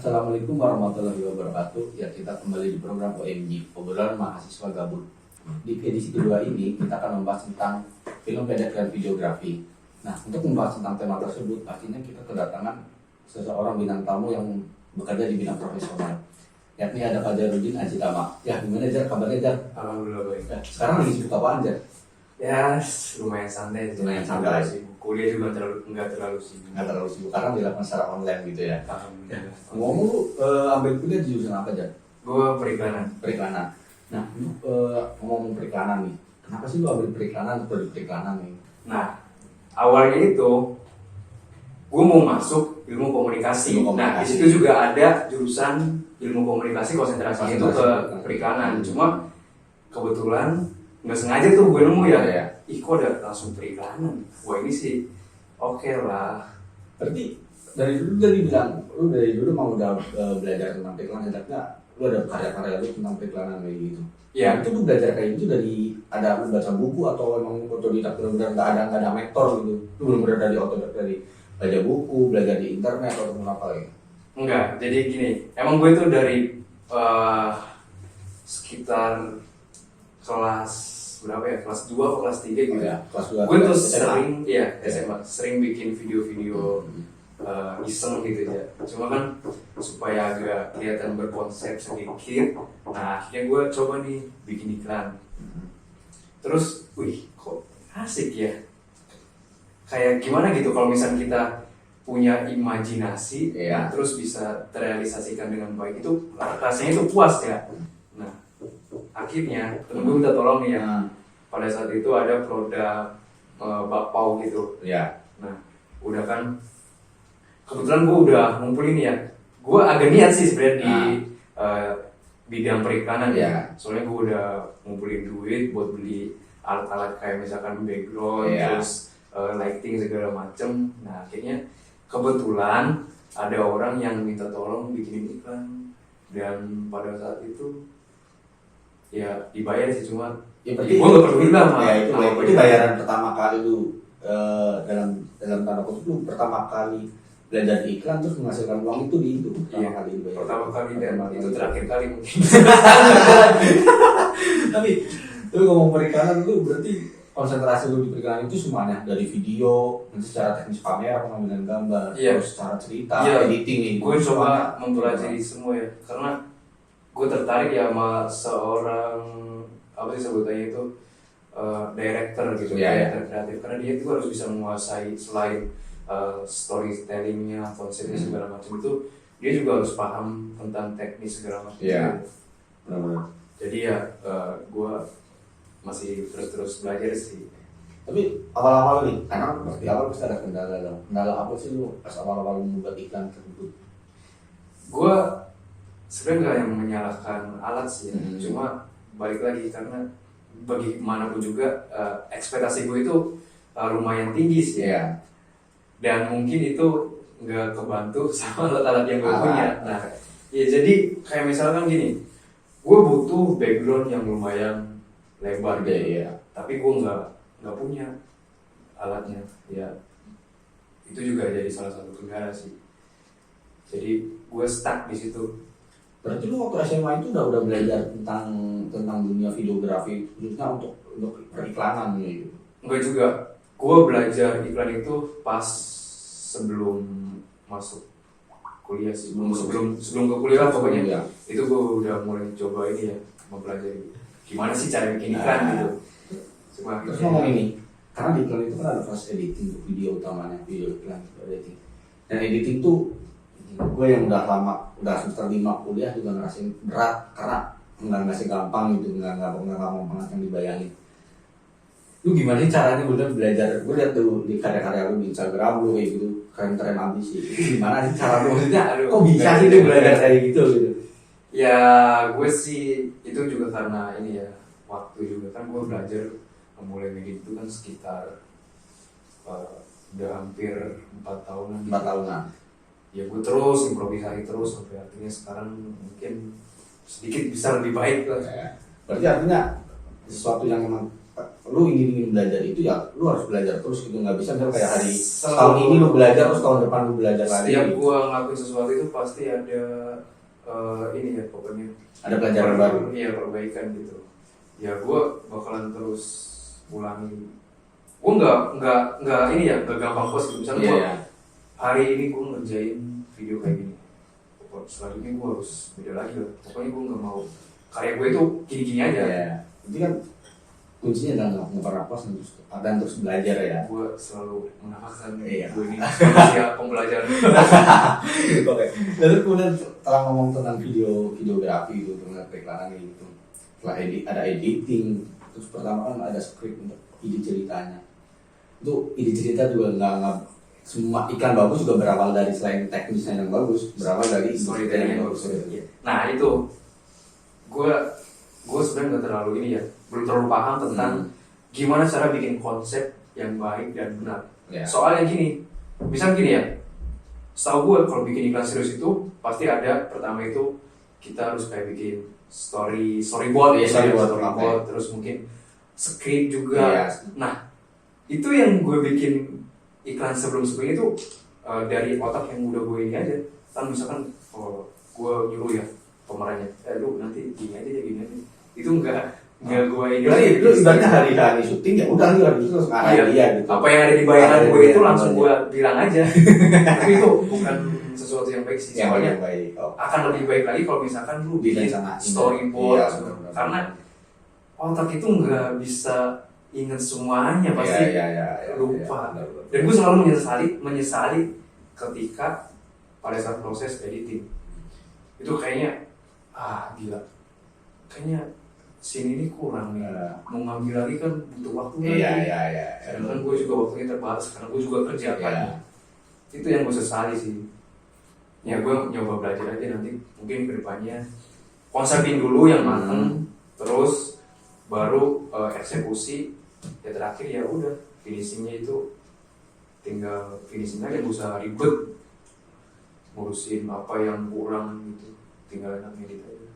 Assalamualaikum warahmatullahi wabarakatuh. Ya, kita kembali di program OMG, obrolan mahasiswa gabut. Di edisi kedua ini kita akan membahas tentang film pendek dan videografi. Nah, untuk membahas tentang tema tersebut, pastinya kita kedatangan seseorang bintang tamu yang bekerja di bidang profesional, yakni ada Pak Jarudin Ajitama. Ya, gimana Jar? Kabarnya Jar? Alhamdulillah baik. Ya, sekarang lagi sibuk apaan Jar? Ya, lumayan santai. Lumayan santai. Kuliah juga nggak terlalu sibuk. Nggak terlalu sibuk, karena dilakukan secara online gitu ya. Alhamdulillah. Ngomong lu ambil kuliah di jurusan apa Jar? Gue periklanan. Periklanan. Nah, lu ngomong periklanan nih, kenapa sih lu ambil periklanan atau di periklanan nih? Nah, awalnya itu gue mau masuk ilmu komunikasi. Ilmu komunikasi. Nah, di situ juga ada jurusan ilmu komunikasi konsentrasinya itu ke periklanan. Cuma kebetulan nggak sengaja tuh gue nemu ya. Ih, kok ada langsung periklanan? Wah, ini sih oke lah. Berarti dari dulu mau udah belajar tentang periklanan, enggak? Lu ada karya-karya lu tentang periklanan kayak gitu. Ya, Itu lu belajar kayak gitu dari lu baca buku atau emang otodidak benar-benar nggak ada mentor gitu? Lu benar-benar dari otodidak, dari baca buku, belajar di internet atau apa gitu? enggak. Jadi gini, emang gue tuh dari sekitar kelas berapa ya? Kelas 2 atau kelas 3 gitu. Ya, kelas 2. Gue tuh sering bikin video-video iseng gitu ya. Cuma kan supaya agak kelihatan berkonsep sedikit. Nah, akhirnya gue coba nih bikin iklan. Terus, wih, kok asik ya? Kayak gimana gitu kalau misalnya kita punya imajinasi, Iya. terus bisa terrealisasikan dengan baik, itu rasanya itu puas ya. Nah, akhirnya temen gue minta tolong nih ya. Pada saat itu ada produk bakpao gitu. Ya. Nah, udah kan kebetulan gue udah ngumpulin ya. Gue agak niat sih sebenarnya di bidang periklanan ya. Soalnya gue udah ngumpulin duit buat beli alat-alat kayak misalkan background, terus lighting segala macem. Nah, akhirnya kebetulan ada orang yang minta tolong bikinin iklan, dan pada saat itu ya dibayar sih, cuma Ya, berarti gue gak perlu bilang ya, itu bayaran pertama kali lu dalam tanda kutip lu pertama kali belajar di iklan terus menghasilkan uang itu pertama kali dibayar. Pertama kali dan itu terakhir kali mungkin. Tapi lu ngomong periklanan, lu berarti konsentrasi lu di periklanan itu semuanya dari video, nanti secara teknis kamera, pengambilan gambar, terus secara cerita, editing nih. Gue coba mempelajari semua ya, karena gue tertarik ya sama seorang apa sih sebutannya itu director gitu, director kreatif, karena dia itu harus bisa menguasai selain storytellingnya, konsepnya segala macam itu, dia juga harus paham tentang teknis segala macam. Jadi ya gue masih terus belajar sih. Tapi awal-awal nih, karena pasti awal pasti ada kendala dong. Kendala apa sih lu pas awal-awal membuat iklan tersebut? Gue sebenarnya nggak yang menyalahkan alat sih, cuma balik lagi karena bagaimanapun juga ekspektasi gue itu lumayan tinggi sih ya. Dan mungkin itu nggak kebantu sama alat-alat yang gue punya. Nah, ya jadi kayak misalkan gini, gue butuh background yang lumayan lebar gitu, tapi gue nggak punya alatnya. Ya, itu juga jadi salah satu kendala sih. Jadi gue stuck di situ. Berarti lu waktu SMA itu udah belajar tentang dunia videografi khususnya untuk periklanan gitu? Enggak juga. Gue belajar iklan itu pas sebelum masuk kuliah sih. Sebelum ke kuliah lah pokoknya. Itu gue udah mulai coba ini ya, mempelajari gimana sih cara bikin iklan gitu. Cuma terus ngomong ini, karena di iklan itu kan ada proses editing untuk video utamanya, video iklan editing. Dan editing tuh gue yang udah semester 5 kuliah juga ngerasain berat karena nggak gampang gitu, nggak gampang banget yang dibayangin. Lu gimana sih caranya belajar? Gue liat tuh di karya-karya lu di Instagram lu kayak gitu keren-keren abis sih. Itu gimana sih cara lu? Maksudnya kok bisa sih lu belajar kayak gitu? Ya gue sih itu juga karena ini ya, waktu juga kan gue belajar mulai bikin itu kan sekitar udah hampir 4 tahunan. 4 tahunan. Ya gue terus improvisasi terus sampai akhirnya sekarang mungkin sedikit bisa lebih baik lah. Berarti artinya sesuatu yang emang lu ingin belajar itu ya lu harus belajar terus gitu, nggak bisa misalnya kayak hari tahun ini lu belajar terus tahun depan lu belajar lagi. Setiap gitu. gua ngelakuin sesuatu itu pasti ada ini ya pokoknya Ada pelajaran baru. Iya, perbaikan gitu. Ya gua bakalan terus ulangi. Gua nggak ini ya, nggak gampang post gitu. Misalnya gua hari ini gua ngerjain video kayak gini, selanjutnya gua harus beda lagi lah. Pokoknya gua nggak mau karya gue itu gini-gini aja. Itu kan kuncinya adalah nggak pernah puas dan terus belajar ya. Gue selalu menambahkan Iya. gue ini manusia pembelajaran. Oke. Lalu kemudian setelah ngomong tentang videografi itu tentang periklanan gitu, setelah ada editing, terus pertama kan ada script untuk ide ceritanya. Itu ide cerita juga nggak semua iklan bagus juga berawal dari selain teknisnya yang bagus, berawal dari storytelling yang bagus. Nah itu gue sebenarnya nggak terlalu ini ya, belum terlalu paham tentang gimana cara bikin konsep yang baik dan benar. Soalnya gini, misal gini ya, setahu gue kalau bikin iklan serius itu pasti ada pertama itu kita harus kayak bikin storyboard, terus mungkin script juga. Nah itu yang gue bikin iklan sebelum-sebelumnya itu dari otak yang udah gue ini aja. Kan misalkan gue nyuruh ya pemerannya, lu nanti gini aja. Itu enggak gue ini. Jadi lu ibaratnya hari syuting ya udah nih hari itu langsung arah dia gitu. Apa yang ada di bayangan gue itu langsung gue bilang aja. Tapi itu bukan sesuatu yang baik sih. Soalnya akan lebih baik lagi kalau misalkan lu bikin storyboard. Karena otak itu nggak bisa ingat semuanya, pasti lupa. Dan gue selalu menyesali ketika pada saat proses editing itu kayaknya gila, kayaknya scene ini kurang nih, mau ngambil lagi kan butuh waktu lagi. Sedangkan gue juga waktunya terbatas karena gue juga kerja kan. Itu yang gue sesali sih. Ya gue nyoba belajar aja, nanti mungkin kedepannya konsepin dulu yang mateng, terus baru eksekusi. Ya terakhir ya udah finishingnya itu tinggal finishing aja, gak usah ribet ngurusin apa yang kurang gitu, tinggal enak edit aja.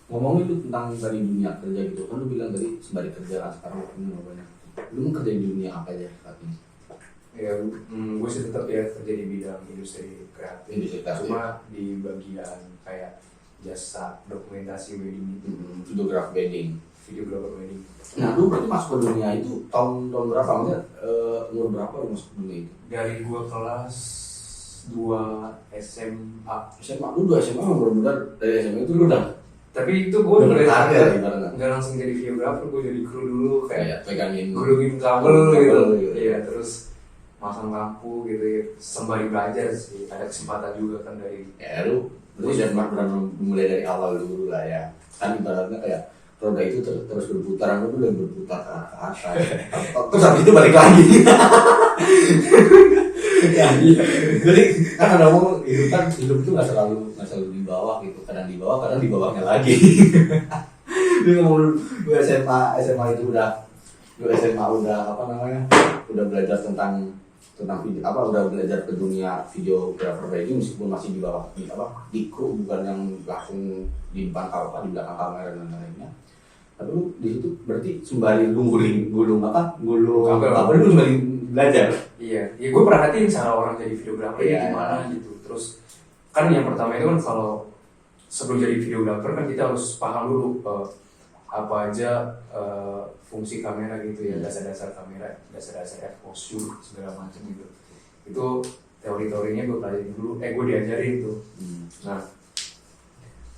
Ngomongin lu tentang dari dunia kerja gitu, kan lu bilang tadi sembari kerja kan sekarang waktunya banyak. Lu mau kerja di dunia apa aja saat ini? Ya, gue sih tetap ya kerja di bidang industri kreatif. Cuma di bagian kayak jasa dokumentasi wedding itu, videographer wedding. Nah, lu berarti masuk ke dunia itu tahun berapa? Maksudnya umur berapa lu masuk ke dunia itu? Dari gue kelas 2 SMA. Lu 2 SMA benar-benar dari SMA itu lu udah. Tapi itu gue nggak langsung jadi videographer, gue jadi kru dulu kayak pegangin gulungin kabel gitu. Iya, terus masang lampu gitu ya, sembari belajar sih. Ada kesempatan juga kan dari. Ya lu berarti benar mulai dari awal dulu lah ya. Kan ibaratnya kayak roda itu terus berputar, aku udah berputar ke atas. Terus habis itu balik lagi. Jadi kan ada ngomong hidup itu nggak selalu di bawah gitu, kadang di bawah, kadang di bawahnya lagi. Dia ngomong lu SMA itu udah udah belajar tentang video udah belajar ke dunia videographer wedding meskipun masih di bawah di kru, bukan yang langsung di depan di belakang kamera dan lain-lainnya. Tapi lu di situ berarti sembari gulung kabel lu sembari belajar. Iya, gue perhatiin cara orang jadi videographer gimana gitu. Terus kan yang pertama itu kan kalau sebelum jadi videographer kan kita harus paham dulu apa aja fungsi kamera gitu ya, dasar-dasar kamera, dasar-dasar exposure segala macam gitu. Itu teori-teorinya gue pelajarin dulu, gue diajarin tuh. Nah,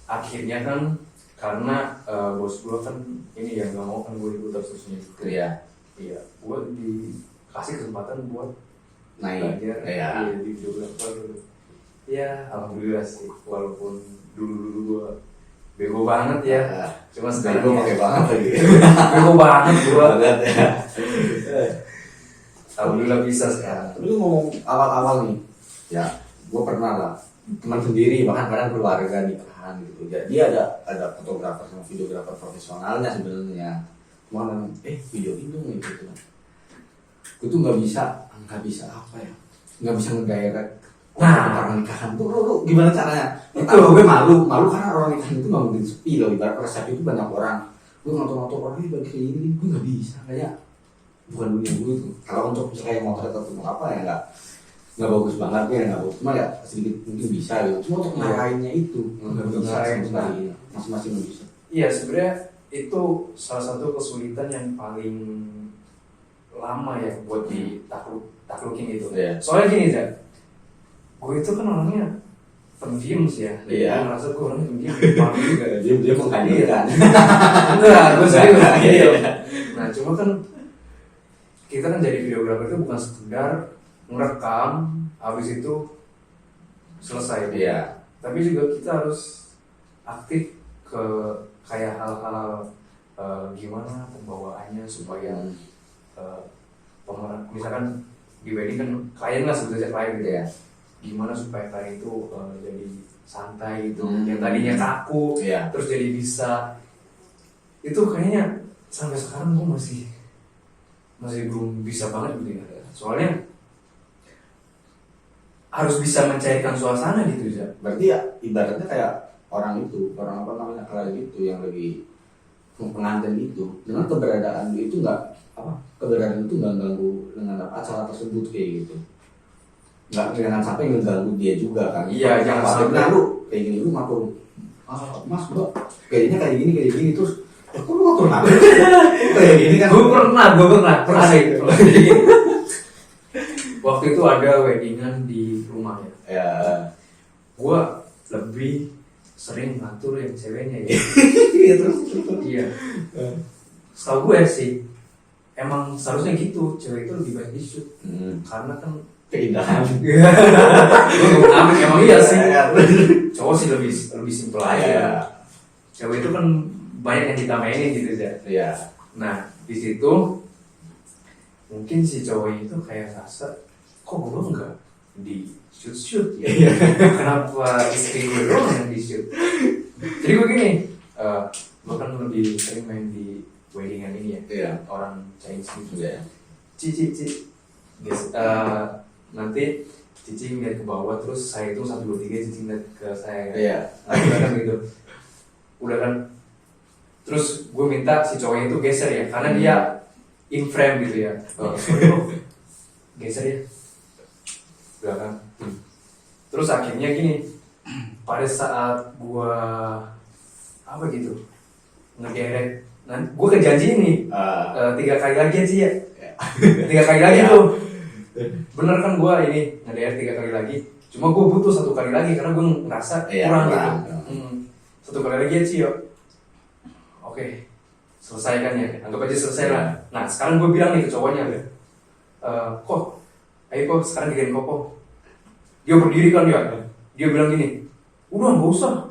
akhirnya kan karena bos gue kan ini yang nggak mau kan gue ikut terusnya gitu. Iya, gue dikasih kesempatan buat belajar di videographer. Ya, alhamdulillah sih, walaupun dulu gue bego banget ya. Cuma sekarang gue pakai banget lagi. Bego banget gue. Ya. Alhamdulillah bisa sekarang. Tapi lu ngomong awal-awal nih, ya gue pernah lah teman sendiri bahkan kadang keluarga nikahan gitu. Jadi ada fotografer sama videografer profesionalnya sebenarnya. Cuma video itu gitu. Gue tuh nggak bisa apa ya? Nggak bisa ngedirect orang nikahan tuh lu gimana caranya? Gue malu karena orang nikahan itu nggak mungkin sepi loh. Ibarat resep itu banyak orang gue ngatur-ngatur orang ini bagi kayak gini, gue nggak bisa kayak bukan dunia gue tuh. Kalau untuk misalnya kayak motret atau untuk apa ya nggak bagus banget ya, nggak bagus, cuma ya sedikit mungkin bisa gitu. Cuma untuk ngarahinnya itu nggak bisa sama sekali, masing-masing nggak bisa. Iya sebenarnya itu salah satu kesulitan yang paling lama ya buat ditaklukin gitu. Soalnya gini Zak, gue itu kan orangnya pendiam sih ya. Iya. Gue ngerasa gue orangnya pendiam, malu juga. Dia menghadirkan. Enggak, gue serius. Nah cuma kan kita kan jadi videografer itu bukan sekedar merekam, habis itu selesai. Iya. Tapi juga kita harus aktif ke kayak hal-hal gimana pembawaannya supaya pemeran, misalkan di wedding kan klien lah sebetulnya klien gitu ya. Gimana supaya klien itu jadi santai gitu, yang tadinya kaku terus jadi bisa. Itu kayaknya sampai sekarang gue masih belum bisa banget gitu ya. Soalnya harus bisa mencairkan suasana gitu ya. Berarti ya ibaratnya kayak orang apa namanya klien itu yang lagi pengantin itu, dengan keberadaan itu nggak ganggu dengan acara tersebut kayak gitu. Nggak jangan sampai ngeganggu dia juga kan. Iya, jangan sampai lu kayak gini lu ngatur. Mas gua kayak gini terus kok lu ngatur apa? Kayak gini kan. Gue pernah itu. Waktu itu ada weddingan di rumahnya. Ya. Gue lebih sering ngatur yang ceweknya ya. Iya. Setahu gue sih emang seharusnya gitu, cewek itu lebih baik di shoot. Karena kan keindahan. Emang iya sih. Cowok sih lebih simpel aja. Cewek itu kan banyak yang ditamainin gitu ya. Iya. Nah di situ mungkin si cowok itu kayak rasa kok gue enggak di shoot ya. Kenapa istri gue doang yang di shoot? Jadi gue gini, gue kan lebih sering main di weddingan ini ya. Orang Chinese gitu ya. Cici guys, nanti Cici ngeliat ke bawah terus saya itu 1, 2, 3 Cici ngeliat ke saya. Nah, udah kan gitu. Udah kan. Terus gue minta si cowoknya itu geser ya, karena dia in frame gitu ya. Sorry bro, geser ya. Udah kan. Terus akhirnya gini, pada saat gue apa gitu ngedirect, nanti gue kejanjiin nih 3 kali lagi sih ya. 3 kali lagi tuh. Bener kan gue ini ngedirect 3 kali lagi. Cuma gue butuh 1 kali lagi karena gue ngerasa kurang gitu. 1 kali lagi sih yuk. Oke, selesai kan ya, anggap aja selesai lah. Nah sekarang gue bilang nih ke cowoknya ayo sekarang giliran kok. Dia berdiri kan dia bilang gini, udah nggak usah,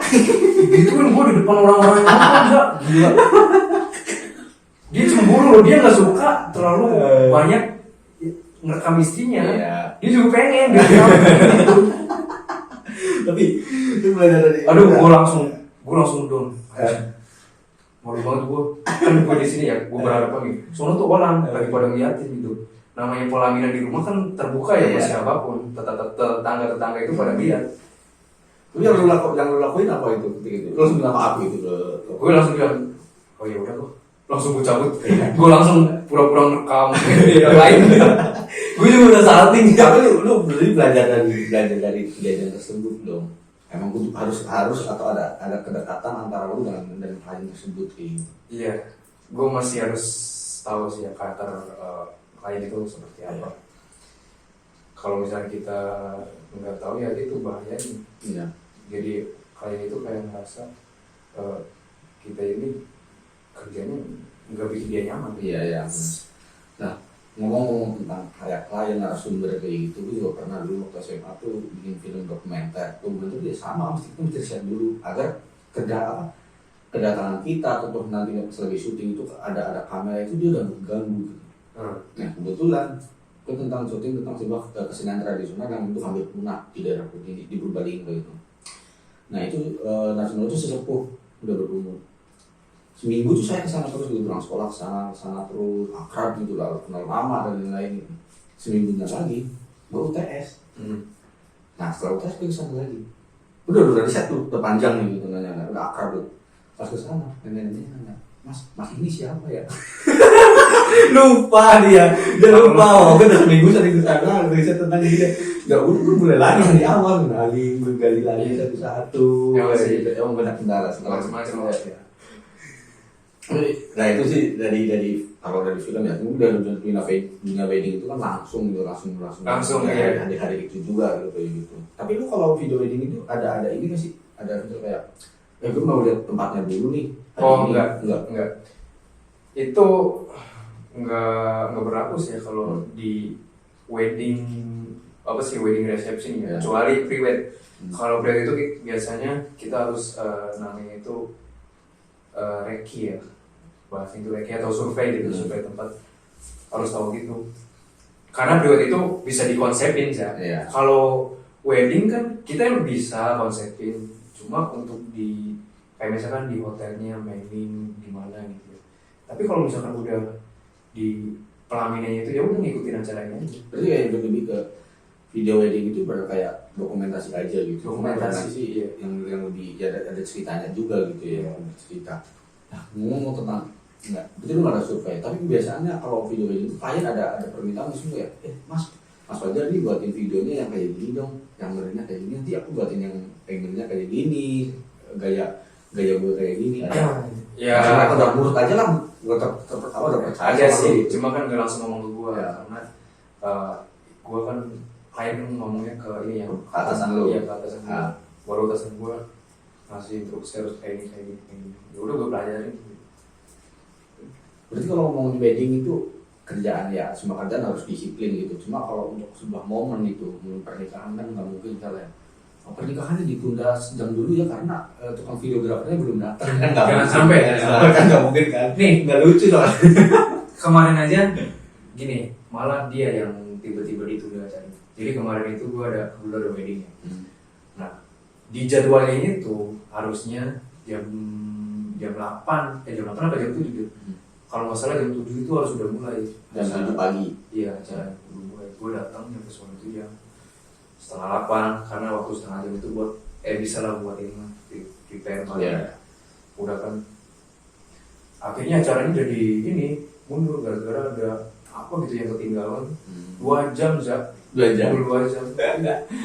gitu kan gue di depan orang-orang yang enggak, gila. Dia cemburu loh, dia nggak suka terlalu banyak ngerekam istrinya. Dia juga pengen gitu. Tapi itu belajar dari gue langsung down. Malu banget gue, kan gue di sini ya, gue berharap lagi. Soalnya tuh orang lagi pada ngeliatin gitu. Namanya pelaminan di rumah kan terbuka ya buat siapapun. Tetangga itu pada lihat. Lu yang lu lakuin apa itu ketika itu? Lu langsung bilang maaf gitu Gue langsung bilang, oh ya udah kok. Langsung gue cabut. Gue langsung pura-pura ngerekam yang lain. Gue juga udah salting. Tapi lu belajar dari kejadian tersebut dong. Emang gue harus atau ada kedekatan antara lu dan klien tersebut gitu. Iya, gue masih harus tahu sih ya karakter klien itu seperti apa. Kalau misalnya kita nggak tahu ya itu bahayanya. Iya. Jadi klien itu kayak ngerasa kita ini kerjanya nggak bikin dia nyaman. Iya. Nah, ngomong tentang kayak klien narasumber kayak gitu, gue juga pernah dulu waktu SMA tuh bikin film dokumenter. Dokumenter dia sama, kita mesti riset dulu agar kedatangan kita atau nanti pas lagi syuting itu ada kamera itu dia udah mengganggu gitu. Nah kebetulan itu tentang syuting tentang sebuah kesenian tradisional yang itu hampir punah di daerah Putih di Purbalingga itu. Nah itu narasumber itu sesepuh udah berumur. Seminggu tuh saya kesana terus gitu, pulang sekolah kesana terus akrab gitu lah, kenal lama dan lain-lain gitu. Seminggunya lagi gue UTS. Nah setelah UTS gue kesana lagi, udah riset tuh, udah panjang nih gitu nanya, udah akrab tuh. Pas kesana nenek nanya, mas ini siapa ya? Lupa dia lupa. Gue udah seminggu sana riset tentang dia. Gak udah mulai lagi dari awal menggali lagi satu-satu. Emang banyak kendala macam-macam ya. Nah itu sih dari kalau dari film ya, kemudian dunia wedding itu kan langsung ya. hari itu juga gitu kayak gitu. Tapi lu kalau video wedding itu ada ini nggak sih? Ada video kayak, gue mau lihat tempatnya dulu nih. Enggak. Itu enggak berlaku sih ya kalau di wedding wedding reception ya. Kecuali pre-wed. Kalau pre-wed itu biasanya kita harus namanya itu reki ya. Bahasa itu reki atau survei gitu, survei tempat harus tahu gitu. Karena pre-wed itu bisa dikonsepin ya. Kalau wedding kan kita yang bisa konsepin, cuma untuk di kayak misalkan di hotelnya mailing di mana gitu ya. Tapi kalau misalkan udah di pelaminannya itu ya udah ngikutin acaranya aja. Berarti kayak lebih ke video wedding itu berarti kayak dokumentasi aja gitu. Dokumentasi ya, yang lebih ya ada ceritanya juga gitu ya, cerita. Nah, ngomong tentang betul nggak ada survei, tapi biasanya kalau video wedding itu klien ada permintaan semua ya, mas Fajar nih buatin videonya yang kayak gini dong, yang ngerinya kayak gini, nanti aku buatin yang ngerinya kayak gini, gaya gue kayak gini. Ya mereka udah nurut aja lah, gue udah percaya aja sih, cuma kan nggak langsung ngomong ke gue karena gue kan klien ngomongnya ke ini yang atasan lu. Iya, ke atasan gue. Baru atasan gue ngasih instruksi harus kayak gini. Ya udah gue pelajarin. Berarti kalau ngomongin wedding itu kerjaan ya, semua kerjaan harus disiplin gitu. Cuma kalau untuk sebuah momen itu, pernikahan kan nggak mungkin misalnya pernikahannya ditunda sejam dulu ya karena tukang videografernya belum datang. Kan jangan sampai kan nggak mungkin kan. Nih nggak lucu dong. Kemarin aja gini, malah dia yang tiba-tiba ditunda acaranya. Jadi kemarin itu gue ada weddingnya. Nah di jadwalnya itu harusnya jam 8 apa jam 7 gitu. Kalau nggak salah jam 7 itu harus udah mulai. Jam 7 pagi. Iya, acara udah mulai. Gue datang jam pesawat itu jam 7:30 karena waktu setengah jam itu buat bisa lah buat ini prepare udah kan. Akhirnya acaranya jadi ini mundur gara-gara ada apa gitu yang ketinggalan. 2 jam Zak. 2 jam. 2 jam.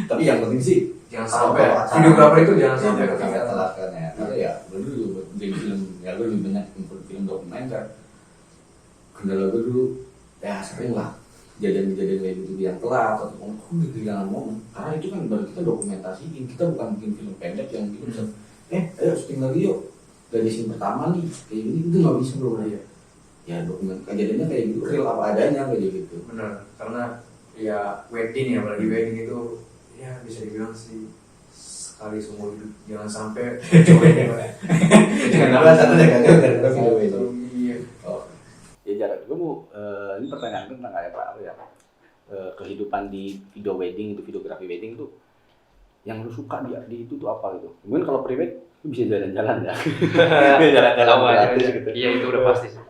Tapi yang penting sih jangan sampai videografer itu jangan sampai ketinggalan telat kan ya. Karena ya dulu bikin film ya gue lebih banyak film dokumenter. Kendala gue dulu ya sering lah kejadian-kejadian kayak gitu yang telat atau kehilangan momen, karena itu kan baru kita dokumentasiin, kita bukan bikin film pendek yang gitu bisa ayo syuting lagi yuk dari scene pertama nih kayak gini, itu nggak bisa bro ya dokumen kejadiannya kayak gitu real apa adanya kayak gitu. Benar, karena ya wedding ya, apalagi wedding itu ya bisa dibilang sih sekali seumur hidup, jangan sampai jangan satu gara-gara video wedding. Ya jarak, gue mau ini pertanyaan tentang kayak Pak ya, kehidupan di video wedding itu, videografi wedding itu yang lu suka di itu tuh apa gitu? Mungkin kalau private lu bisa jalan-jalan ya, jalan-jalan gratis gitu. Iya itu udah pasti sih.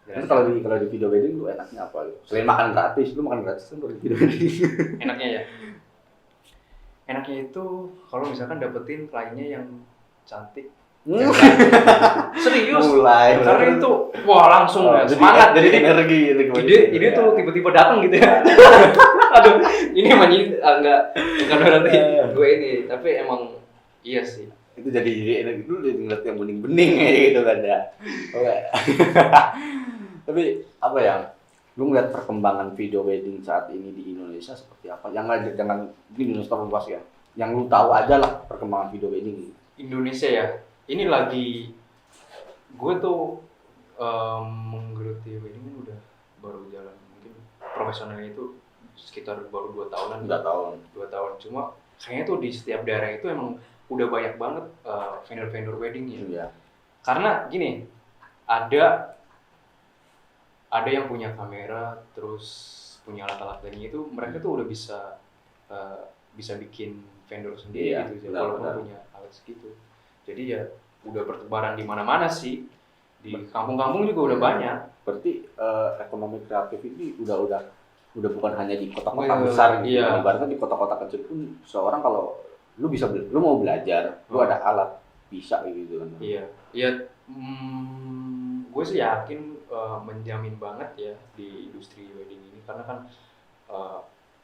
Terus kalau di video wedding lu enaknya apa gitu? Selain makan gratis, lu makan gratis kan kalau di video wedding? Enaknya ya, enaknya itu kalau misalkan dapetin kliennya yang cantik. Serius mulai karena itu wah langsung semangat jadi energi ide tuh tiba-tiba datang gitu ya. Aduh ini emang enggak berarti gue ini, tapi emang iya sih itu jadi energi dulu, jadi ngeliat yang bening-bening gitu kan ya. Tapi apa ya, lu ngeliat perkembangan video wedding saat ini di Indonesia seperti apa? Jangan di Indonesia luas ya, yang lu tahu aja lah perkembangan video wedding Indonesia ya. Ini lagi gue tuh menggeluti wedding ini udah baru jalan, mungkin profesionalnya itu sekitar baru 2 tahunan. 2 tahun. Cuma kayaknya tuh di setiap daerah itu emang udah banyak banget vendor-vendor weddingnya. Iya. Karena gini, ada yang punya kamera, terus punya alat-alat lainnya itu mereka tuh udah bisa bikin vendor sendiri gitu, walaupun punya alat segitu. Jadi ya udah bertebaran di mana-mana sih, di kampung-kampung juga udah banyak. Berarti ekonomi kreatif ini udah bukan hanya di kota-kota besar gitu. Iya. Ibaratnya di kota-kota kecil pun seorang kalau lu mau belajar, lu ada alat, bisa gitu kan. Iya, iya. Gue sih yakin menjamin banget ya di industri wedding ini karena kan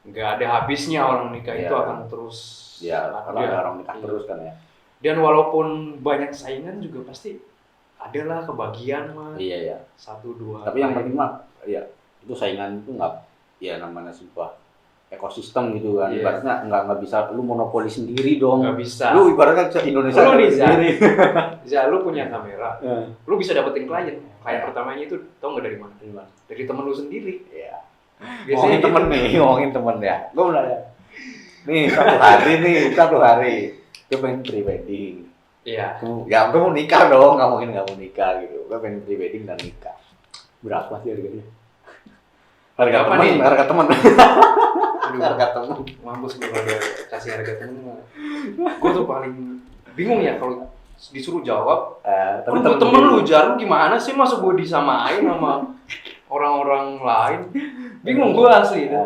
nggak ada habisnya orang nikah itu Iya. akan terus Ya, kalau ada orang nikah Iya. terus kan ya. Dan walaupun banyak saingan juga pasti adalah kebagian mah. Iya ya. 1-2. Tapi yang penting mah ya itu saingan itu nggak, ya namanya sebuah ekosistem gitu kan. Iya. Ibaratnya nggak bisa lu monopoli sendiri dong. nggak bisa. Lu ibaratnya Indonesia Lu nih, Zak. sendiri. Bisa lu punya kamera, lu bisa dapetin klien. Klien Iya. pertamanya itu tau nggak dari mana? Dari temen lu sendiri. Iya. Biasanya Ngomongin temen gitu. nih, ngomongin temen ya. Gue nanya. Nih satu hari gue pengen pre-wedding. Iya. Ya gue mau nikah dong, nggak mungkin nggak mau nikah gitu. Gue pengen pre-wedding dan nikah. Berapa sih harganya? Harga Berapa temen, nih? harga temen. Aduh, Harga temen. mampus gue kalau ada kasih harga temen. Gue tuh paling bingung ya kalau disuruh jawab. Tapi Lu temen lu Jar, lu gimana sih masuk gue disamain sama orang-orang lain? Bingung gue asli itu.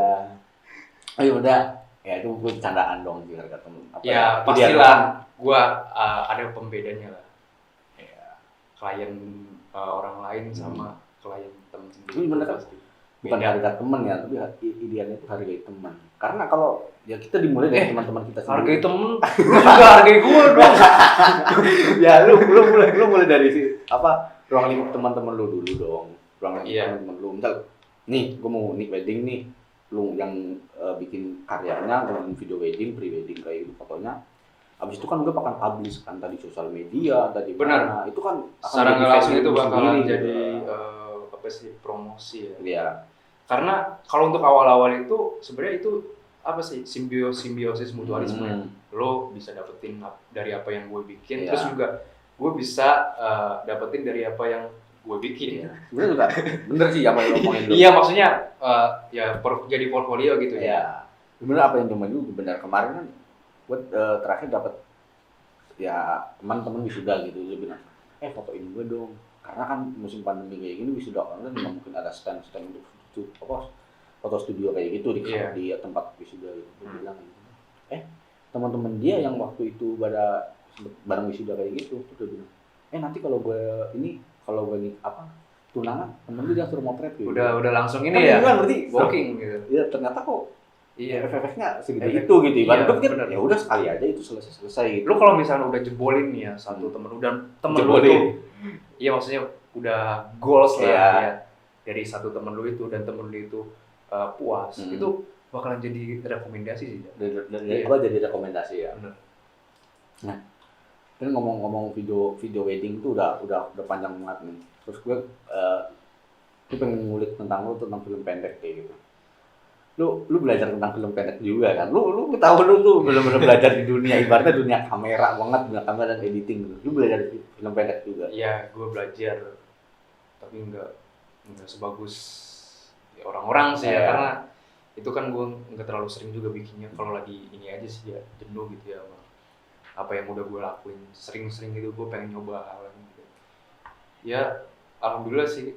Ayo udah, ya itu bercandaan dong di harga temen. Apa Ya ideal pastilah gue ada pembedanya lah. Ya. Klien orang lain sama klien temen Ini sendiri. bener kan? Pasti. Bukan Beda. harga temen ya, tapi idealnya itu harga teman. Karena kalau ya kita dimulai dari teman-teman kita sendiri. Hargai temen, lu juga hargai gue dong. Ya lu mulai dari apa ruang lingkup teman-teman lu dulu dong. Ruang lingkup Iya. teman-teman lu. Misal nih gue mau wedding nih, lu yang bikin karyanya, bikin video wedding, pre-wedding kayak gitu fotonya. Habis itu kan gue akan publish kan tadi sosial media, tadi Benar. mana. Itu kan akan Secara jadi nggak langsung value itu bakalan sendiri, jadi gitu. apa sih promosi ya. Iya. Karena kalau untuk awal-awal itu sebenarnya itu apa sih simbiosis mutualisme. Lo bisa dapetin dari apa yang gue bikin, Iya. terus juga gue bisa dapetin dari apa yang gue bikin. Iya. Sebenarnya juga bener sih apa yang lo omongin dulu. Iya maksudnya ya jadi portfolio gitu ya. Iya. Bener apa yang diomongin dulu benar. Kemarin kan gue terakhir dapat ya teman-teman wisuda gitu, dia bilang fotoin gue dong, karena kan musim pandemi kayak gini wisuda online nggak mungkin ada stand untuk foto studio kayak gitu Iya. di tempat wisuda gitu. Dia bilang teman-teman dia yang waktu itu bareng wisuda kayak gitu, tuh dia bilang nanti kalau gue tunangan temen lu dia suruh motret gitu. Udah langsung ini Kan ya. kan berarti Booking gitu. ya ternyata kok Iya. efek-efeknya segede Efek. itu gitu. Ibarat Iya, gue pikir bener. ya udah sekali aja itu selesai gitu. Lu kalau misalnya udah jebolin nih ya satu temen lu dan temen lu Jebolin. tuh, iya maksudnya udah goals lah Iya. ya dari satu temen lu itu dan temen lu itu puas, itu bakalan jadi rekomendasi sih. Dari Iya. gua jadi rekomendasi ya. Bener. Nah, kan ngomong-ngomong video wedding itu udah panjang banget nih. Terus gue pengen ngulik tentang lu tentang film pendek kayak gitu. Lu belajar tentang film pendek juga kan? Lu tahu lu bener-bener belajar di dunia ibaratnya dunia kamera banget, dunia kamera dan editing gitu. Lu belajar film pendek juga. Iya, gue belajar tapi nggak sebagus ya orang-orang sih ya, Iya. karena itu kan gue nggak terlalu sering juga bikinnya. Kalau lagi ini aja sih ya jenuh gitu ya sama apa yang udah gue lakuin. Sering-sering gitu gue pengen nyoba hal yang gitu. Ya alhamdulillah sih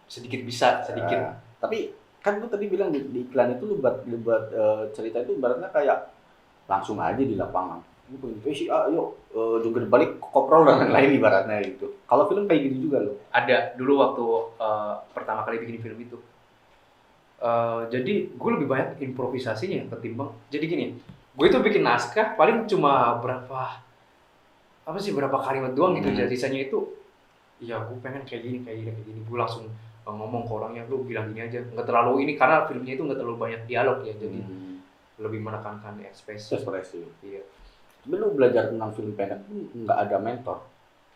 sedikit bisa sedikit. Tapi kan lu tadi bilang di iklan itu lu buat cerita itu ibaratnya kayak langsung aja di lapangan. Lu pengen sih ayo jungkir balik koprol dan lain-lain ibaratnya gitu. Kalau film kayak gitu juga lo. Ada dulu waktu pertama kali bikin film itu. Jadi gue lebih banyak improvisasinya ketimbang. Jadi gini, gue itu bikin naskah paling cuma berapa kalimat doang gitu. Jadi sisanya itu, ya gue pengen kayak gini. Gue langsung ngomong ke orangnya, lu bilang gini aja. Nggak terlalu ini karena filmnya itu nggak terlalu banyak dialog ya. Jadi lebih menekankan ekspresi. Iya. Tapi lu belajar tentang film pendek itu nggak ada mentor.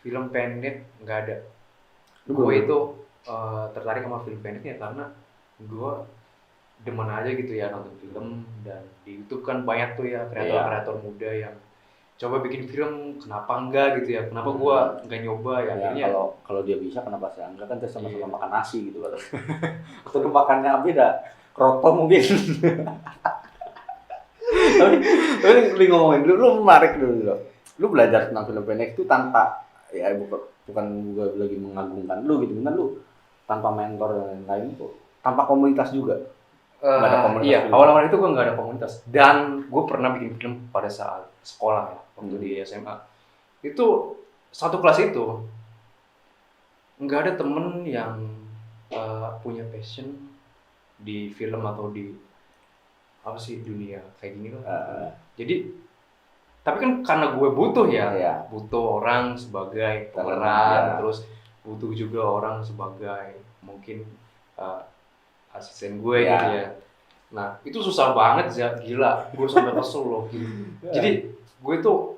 Film pendek nggak ada. Lu Gue itu tertarik sama film pendeknya karena gue demen aja gitu ya nonton film, dan di YouTube kan banyak tuh ya kreator muda yang coba bikin film, kenapa enggak gitu ya, kenapa gue nggak nyoba ya, akhirnya kalau dia bisa kenapa saya enggak, kan kita sama-sama makan nasi gitu kan. Atau makannya beda, kroto mungkin. tapi lu ngomongin lu menarik dulu lo. Lu belajar tentang film pendek itu tanpa ya bukan juga lagi mengagungkan lu gitu kan, lu tanpa mentor dan lain-lain itu tanpa komunitas juga. Nggak ada komunitas iya, film. awal-awal itu gue nggak ada komunitas, dan gue pernah bikin film pada saat sekolah ya, waktu di SMA. itu satu kelas itu nggak ada temen yang punya passion di film atau di apa sih dunia kayak gini loh. Jadi tapi kan karena gue butuh butuh orang sebagai pemeran, terus butuh juga orang sebagai mungkin asisten gue gitu ya. Nah itu susah banget ya, gila, gue sampai kesel loh gitu. Jadi gue tuh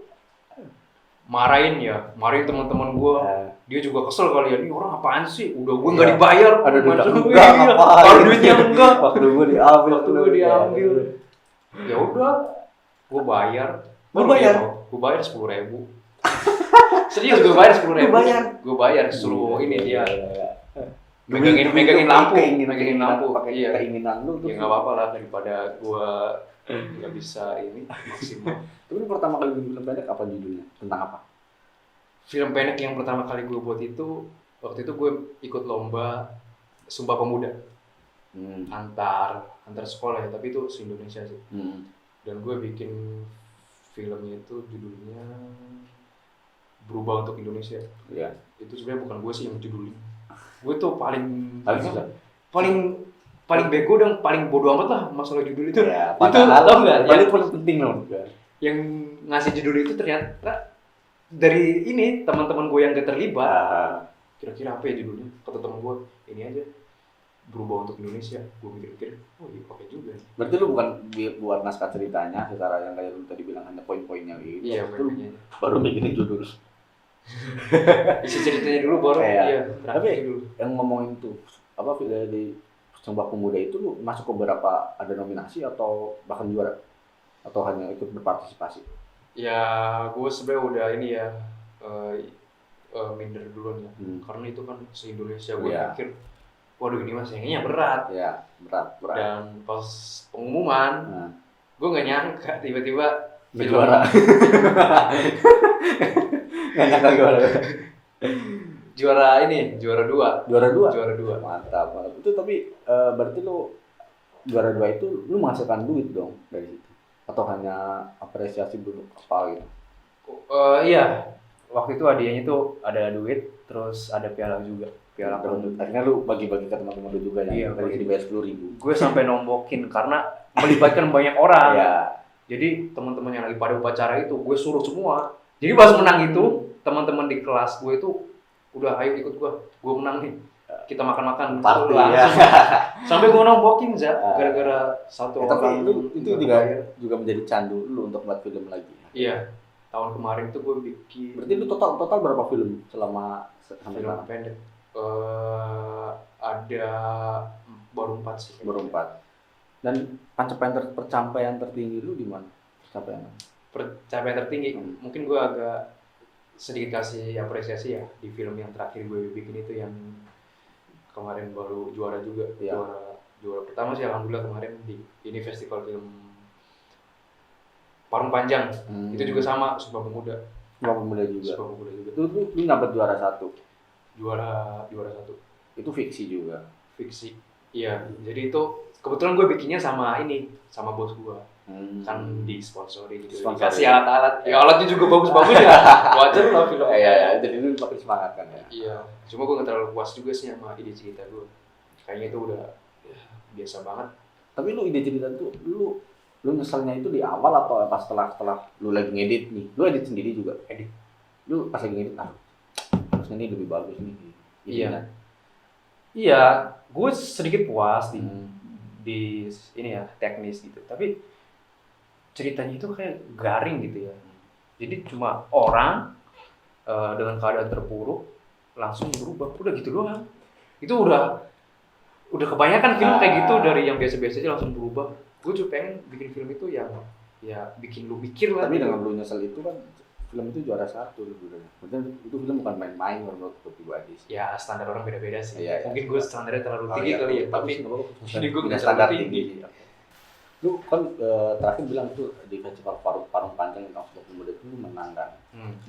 marahin teman-teman gue, dia juga kesel kali ya, ini orang apaan sih, udah gue nggak dibayar, ada duitnya enggak, waktu gue diambil, ya udah, gue bayar, gue bayar 10.000, serius gue bayar 10.000, gue bayar suruh ini dia, megangin lampu, iya, keinginan lu, ya nggak apa-apa lah daripada gue nggak bisa ini maksimal. Tapi pertama kali bikin film pendek apa judulnya? Tentang apa? Film pendek yang pertama kali gue buat itu, waktu itu gue ikut lomba Sumpah Pemuda antar sekolah ya, tapi itu se-Indonesia sih. Dan gue bikin filmnya itu judulnya Berubah Untuk Indonesia. Ya. Itu sebenarnya bukan gue sih yang judulnya. Gue tuh paling bego dan paling bodoh amat lah masalah judul itu. Ya, itu tau nggak? Yang paling penting loh. Yang ngasih judul itu ternyata dari ini teman-teman gue yang gak terlibat. Kira-kira apa ya judulnya? Kata teman gue, ini aja Berubah Untuk Indonesia. Gue mikir-mikir, oh iya pakai juga. Berarti lu bukan buat naskah ceritanya secara yang kayak lu tadi bilang hanya poin-poinnya gitu. Iya, poin-poinnya. Baru bikin judul. Isi ceritanya dulu baru. Iya. Tapi dulu. Yang ngomongin tuh apa di Sumpah Pemuda itu lu masuk ke beberapa, ada nominasi atau bahkan juara? Atau hanya ikut berpartisipasi? Ya, gue sebenarnya udah ini ya minder duluan ya. Karena itu kan se-Indonesia, gue pikir waduh ini mas sayangnya berat. Ya, berat. Dan pas pengumuman, gue nggak nyangka tiba-tiba juara. Nggak nyangka juara ini, juara 2. Juara 2? Juara 2. Mantap. Itu tapi berarti lu juara 2 itu lu menghasilkan duit dong dari situ? Atau hanya apresiasi dulu apa gitu? Iya. Waktu itu hadiahnya tuh ada duit, terus ada piala juga. Piala perundut. Akhirnya lu bagi-bagi ke teman-teman lu juga ya? Iya. Tadi dibayar 10.000. Gue sampai nombokin karena melibatkan banyak orang. Iya. Jadi teman-teman yang lagi pada upacara itu gue suruh semua. Jadi pas menang itu teman-teman di kelas gue itu udah ayo ikut gue menang nih, kita makan-makan party ya. Sampai gue nombokin gara-gara satu orang. Tapi itu juga menjadi candu lu untuk buat film lagi. Iya, tahun kemarin tuh gue bikin. Berarti lu total berapa film selama film pendek? Ada baru 4 sih. Baru 4. Dan pencapaian tertinggi lu di mana? Pencapaian tertinggi, mungkin gue agak sedikit kasih apresiasi ya di film yang terakhir gue bikin itu yang kemarin baru juara juga. Juara pertama sih alhamdulillah kemarin di ini festival film Parung Panjang. Itu juga sama Sumpah Pemuda. Sumpah Pemuda juga. Itu lu dapat juara 1. Juara 1. Itu fiksi juga. Fiksi. Iya, jadi itu kebetulan gue bikinnya sama bos gue. Kan disponsori gitu. Dikasih alat-alat. Ya alatnya juga bagus-bagus ya. Wajar lah film. Iya, jadi lu makin semangat kan ya. Iya. Cuma gue gak terlalu puas juga sih sama ide cerita gue. Kayaknya itu udah biasa banget. Tapi lu ide cerita tuh lu nyeselnya itu di awal atau pas setelah lu lagi ngedit nih? Lu edit sendiri juga? Edit. Lu pas lagi ngedit harusnya ini lebih bagus nih. Iya. Iya, gue sedikit puas di ini ya teknis gitu. Tapi ceritanya itu kayak garing gitu ya. Jadi cuma orang dengan keadaan terpuruk langsung berubah, udah gitu doang. Itu udah kebanyakan film kayak gitu, dari yang biasa-biasa aja langsung berubah. Gue cuma pengen bikin film itu yang ya bikin lu mikir lah. Tapi dengan lu nyesel itu kan film itu juara 1 lu sebenarnya. Berarti itu film bukan main-main menurut gue pribadi sih. Ya standar orang beda-beda sih. Iya, mungkin gue standarnya terlalu tinggi kali ya. Tapi jadi gue nggak standar tinggi. Lu kan terakhir bilang itu di festival Parung Panjang yang Sumpah Pemuda itu lu menang kan.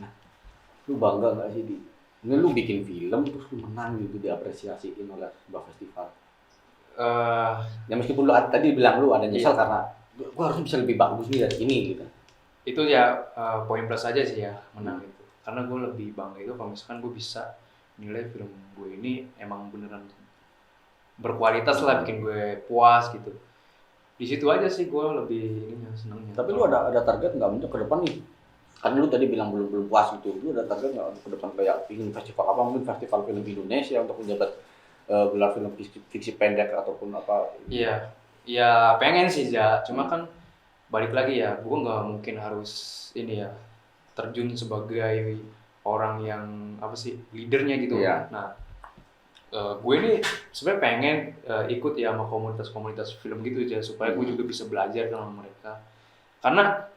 Nah, lu bangga nggak sih ini lu bikin film terus lu menang gitu, diapresiasiin oleh sebuah festival? Ya meskipun lu tadi bilang lu ada nyesal karena gua harus bisa lebih bagus nih dari ini gitu. Itu ya poin plus aja sih ya menang itu. karena gue lebih bangga itu kalau misalkan gue bisa nilai film gue ini emang beneran berkualitas lah, bikin gue puas gitu. Di situ aja sih gue lebih ini senengnya. Tapi lu ada target nggak untuk ke depan nih? Kan lu tadi bilang belum puas gitu. Lu ada target nggak untuk ke depan kayak bikin festival apa, mungkin festival film Indonesia untuk menjabat gelar film fiksi pendek ataupun apa? Iya, ya pengen sih ya. Cuma kan balik lagi ya, gue nggak mungkin harus ini ya terjun sebagai orang yang apa sih leadernya gitu. Iya. Nah, gue ini sebenarnya pengen ikut ya sama komunitas-komunitas film gitu aja supaya gue juga bisa belajar sama mereka. Karena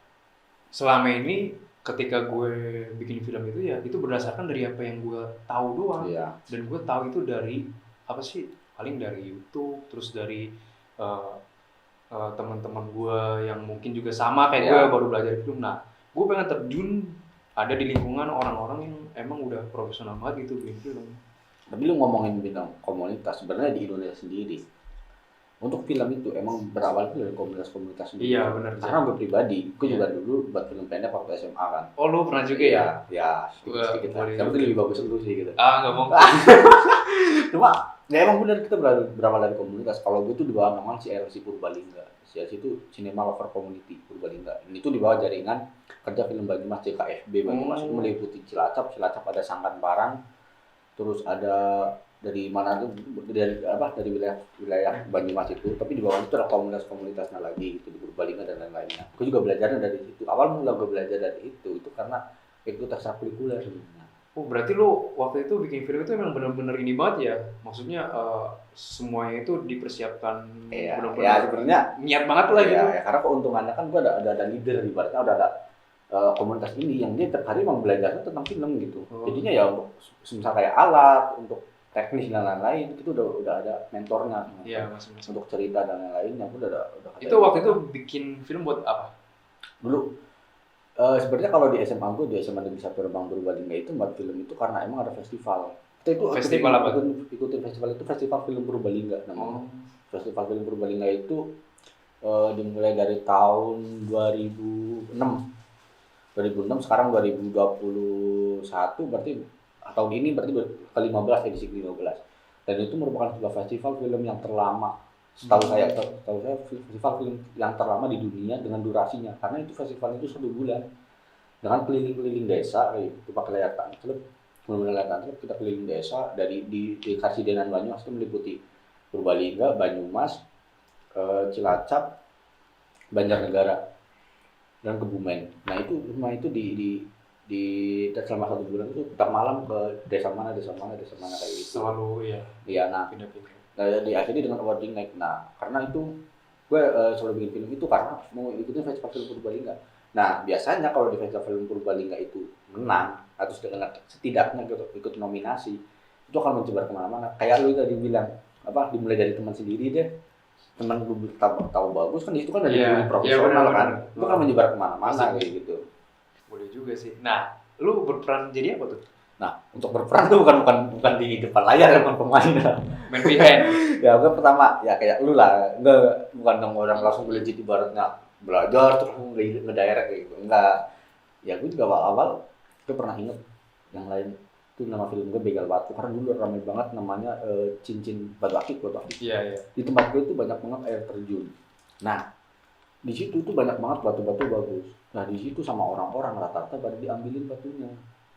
selama ini ketika gue bikin film itu ya itu berdasarkan dari apa yang gue tahu doang. Iya. Dan gue tahu itu dari apa sih, paling dari YouTube, terus dari teman-teman gue yang mungkin juga sama kayak gue baru belajar film. Nah, gue pengen terjun ada di lingkungan orang-orang yang emang udah profesional banget gitu bikin film. Tapi lu ngomongin bintang komunitas, sebenarnya di Indonesia sendiri untuk film itu emang berawal itu dari komunitas-komunitas sendiri. Iya benar. Karena gue pribadi, gue juga dulu buat film pendek waktu SMA kan. Oh lu pernah juga ya? Ya sedikit lah. Yang penting lebih bagus dulu sih gitu. Nggak mungkin. Cuma ya emang benar kita berawal dari komunitas. Kalau gue tuh di bawah naungan CLC Purbalingga. CLC itu Cinema Lover Community Purbalingga. Ini tuh di bawah jaringan kerja film Banyumas CKFB Banyumas. Itu meliputi Cilacap ada Sangkan Parang, terus ada dari mana tuh dari wilayah Banyumas itu, tapi di bawah itu ada komunitasnya lagi gitu di Purbalingga dan lain-lainnya. Gue juga belajarnya dari situ. Awal mula gue belajar dari itu karena ikut ekstrakurikuler sebenarnya. Oh berarti lu waktu itu bikin film itu emang bener-bener ini banget ya? Maksudnya semuanya itu dipersiapkan bener-bener. Ya sebenarnya niat banget lah gitu. Ya, karena keuntungannya kan gue ada leader, ibaratnya ada komunitas ini yang dia tiap hari mau belajar tentang film gitu. Jadinya ya untuk misal kayak alat, untuk teknis dan lain-lain itu udah ada mentornya. Iya masing-masing. Untuk cerita dan lain-lainnya pun udah. Itu waktu itu bikin film buat apa? Dulu sebenarnya kalau di SMA gue, di SMA Negeri 1 Rembang Purbalingga itu buat film itu karena emang ada festival. Kita itu festival apa? Ikutin festival itu, Festival Film Purbalingga namanya. Festival Film Purbalingga itu dimulai dari tahun 2006 sekarang 2021 berarti tahun ini berarti ke-15 edisi ke-15. Dan itu merupakan sebuah festival film yang terlama. Setahu saya festival film yang terlama di dunia dengan durasinya, karena itu festival itu 1 bulan dengan keliling-keliling desa kayak itu pakai layar tancap, kita keliling desa dari di Karsidenan Banyumas itu meliputi Purbalingga, Banyumas, Cilacap, Banjarnegara dan Kebumen. Nah itu semua itu di selama 1 bulan itu tiap malam ke desa mana kayak gitu. Selalu ya. Iya, nah pindah-pindah. Diakhiri dengan awarding night. Nah, karena itu gue selalu bikin film itu karena mau ikutin festival film Purbalingga. Nah, biasanya kalau di festival film Purbalingga itu menang atau setidaknya ikut nominasi, itu akan menyebar kemana-mana. Kayak lu tadi bilang dimulai dari teman sendiri deh. Teman gue tahu bagus kan itu kan dari profesional kan. Itu kan menyebar kemana-mana kayak gitu. Boleh juga sih. Nah, lu berperan jadi apa tuh? Nah, untuk berperan tuh bukan di depan layar, bukan pemain. Main behind. Ya, gue pertama ya kayak lu lah, bukan orang langsung legit ibaratnya belajar terus ngedirect kayak gitu. Enggak. Ya gue juga awal gue pernah inget yang lain itu nama film gue Begal Batu, karena dulu ramai banget namanya Cincin Batu Akik. Iya. Di tempat gue itu banyak banget air terjun. Nah, di situ tuh banyak banget batu-batu bagus. Nah, di situ sama orang-orang rata-rata baru diambilin batunya.